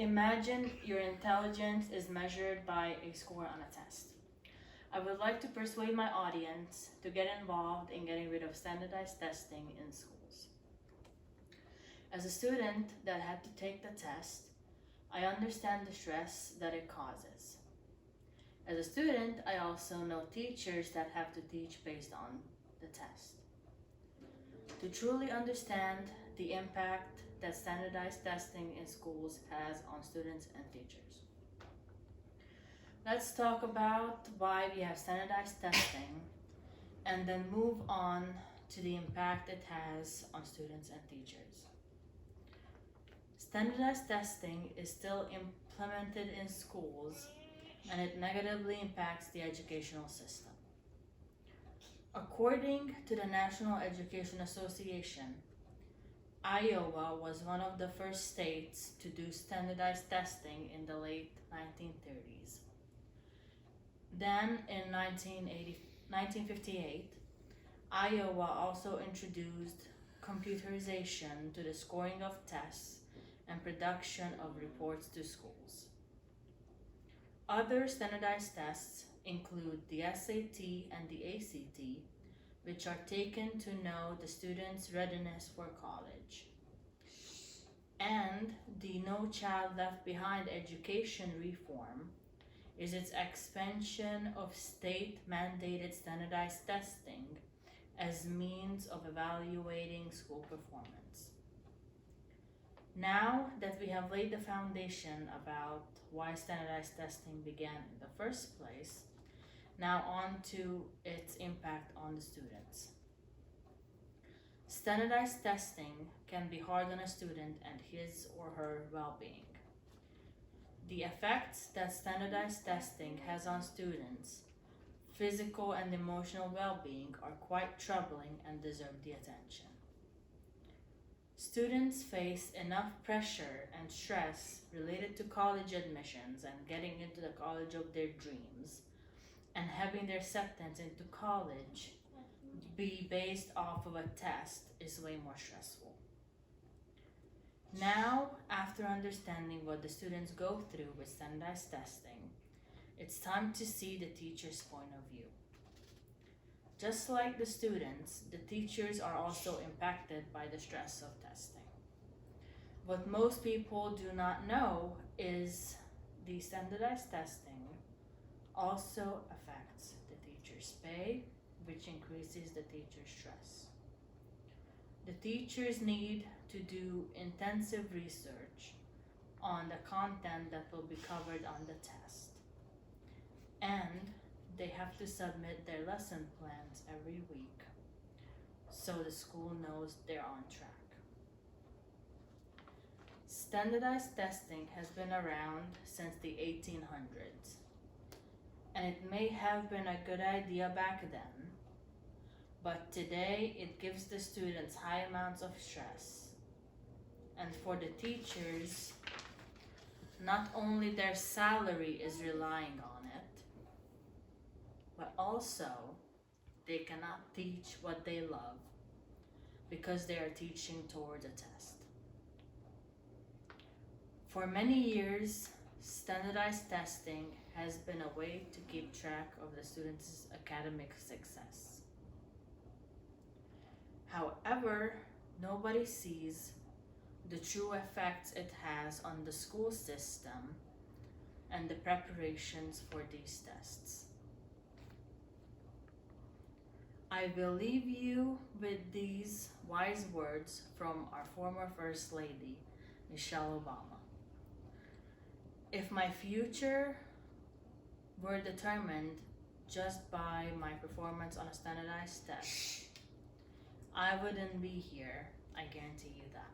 Imagine your intelligence is measured by a score on a test. I would like to persuade my audience to get involved in getting rid of standardized testing in schools. As a student that had to take the test, I understand the stress that it causes. As a student, I also know teachers that have to teach based on the test. To truly understand the impact that standardized testing in schools has on students and teachers, let's talk about why we have standardized testing and then move on to the impact it has on students and teachers. Standardized testing is still implemented in schools and it negatively impacts the educational system. According to the National Education Association, Iowa was one of the first states to do standardized testing in the late 1930s. Then in 1958, Iowa also introduced computerization to the scoring of tests and production of reports to schools. Other standardized tests include the SAT and the ACT, which are taken to know the student's readiness for college. And the No Child Left Behind education reform is its expansion of state-mandated standardized testing as means of evaluating school performance. Now that we have laid the foundation about why standardized testing began in the first place, now on to its impact on the students. Standardized testing can be hard on a student and his or her well-being. The effects that standardized testing has on students' physical and emotional well-being are quite troubling and deserve the attention. Students face enough pressure and stress related to college admissions and getting into the college of their dreams, and having their acceptance into college be based off of a test is way more stressful. Now, after understanding what the students go through with standardized testing, it's time to see the teacher's point of view. Just like the students, the teachers are also impacted by the stress of testing. What most people do not know is the standardized testing also affects the teacher's pay, which increases the teacher's stress. The teachers need to do intensive research on the content that will be covered on the test, and they have to submit their lesson plans every week so the school knows they're on track. Standardized testing has been around since the 1800s, and it may have been a good idea back then, but today it gives the students high amounts of stress. And for the teachers, not only their salary is relying on it, but also they cannot teach what they love because they are teaching towards a test. For many years, standardized testing has been a way to keep track of the students' academic success. However, nobody sees the true effects it has on the school system and the preparations for these tests. I will leave you with these wise words from our former First Lady, Michelle Obama. If my future were determined just by my performance on a standardized test, I wouldn't be here, I guarantee you that.